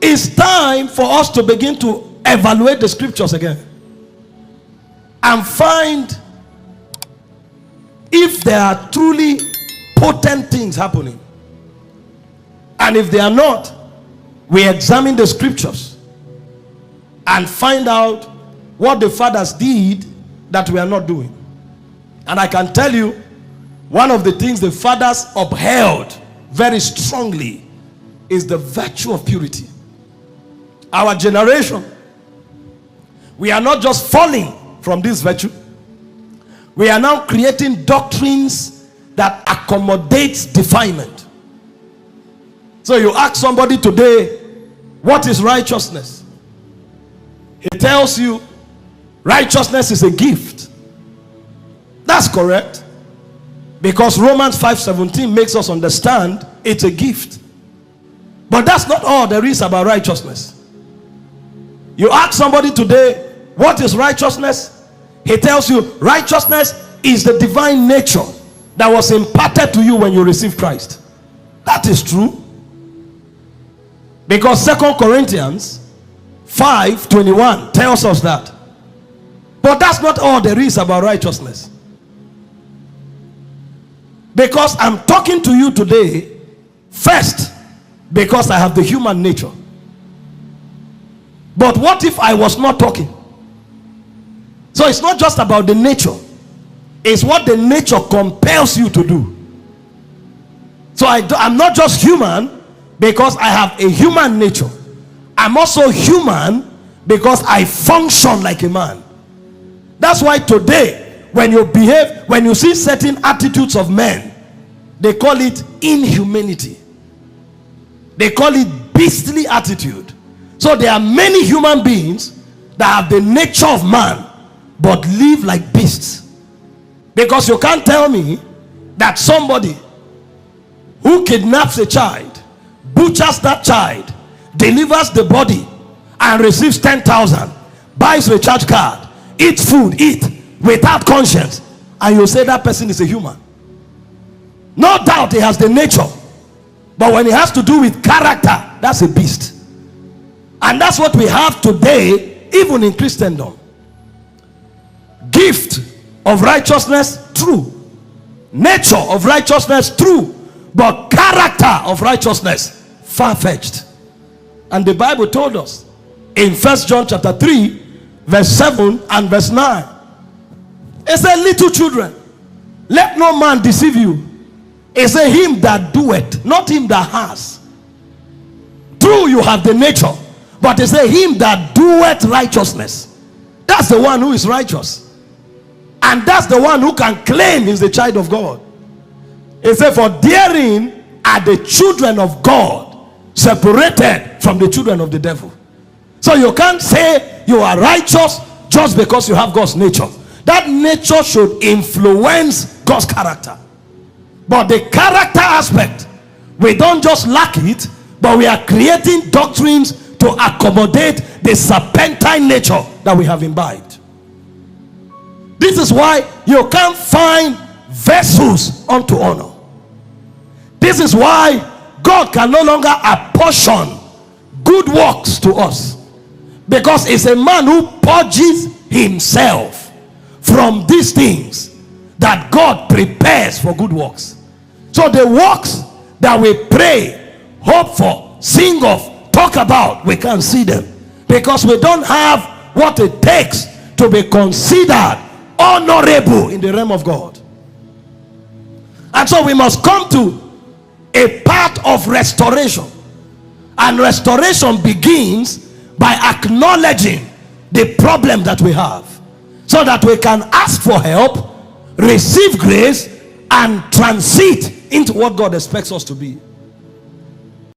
it's time for us to begin to evaluate the scriptures again and find if there are truly potent things happening. And if they are not, we examine the scriptures and find out what the fathers did that we are not doing. And I can tell you, one of the things the fathers upheld very strongly is the virtue of purity. Our generation, we are not just falling from this virtue, we are now creating doctrines that accommodate defilement. So you ask somebody today, what is righteousness? He tells you righteousness is a gift. That's correct, because Romans 5:17 makes us understand it's a gift. But that's not all there is about righteousness. You ask somebody today, what is righteousness? He tells you righteousness is the divine nature that was imparted to you when you received Christ. That is true, because 2 Corinthians 5:21 tells us that. But that's not all there is about righteousness. Because I'm talking to you today, first, because I have the human nature. But what if I was not talking? So it's not just about the nature, it's what the nature compels you to do. So I'm not just human because I have a human nature. I'm also human because I function like a man. That's why today, when you behave, when you see certain attitudes of men, they call it inhumanity. They call it beastly attitude. So there are many human beings that have the nature of man but live like beasts. Because you can't tell me that somebody who kidnaps a child, butchers that child, delivers the body and receives 10,000, buys a recharge card, eats food, without conscience, and you say that person is a human. No doubt he has the nature, but when it has to do with character, that's a beast. And that's what we have today, even in Christendom. Gift of righteousness, true. Nature of righteousness, true. But character of righteousness, far-fetched. And the Bible told us in 1 John chapter 3 verse 7 and verse 9, it said, little children, let no man deceive you. It said, him that doeth, not him that has. True, you have the nature, but it said, him that doeth righteousness. That's the one who is righteous, and that's the one who can claim he's the child of God. It said, for therein are the children of God separated from the children of the devil. So you can't say you are righteous just because you have God's nature. That nature should influence God's character. But the character aspect, we don't just lack it, but we are creating doctrines to accommodate the serpentine nature that we have imbibed. This is why you can't find vessels unto honor. This is why God can no longer apportion good works to us, because it's a man who purges himself from these things that God prepares for good works. So the works that we pray, hope for, sing of, talk about, we can't see them because we don't have what it takes to be considered honorable in the realm of God. And so we must come to a part of restoration, and restoration begins by acknowledging the problem that we have, so that we can ask for help, receive grace, and transit into what God expects us to be.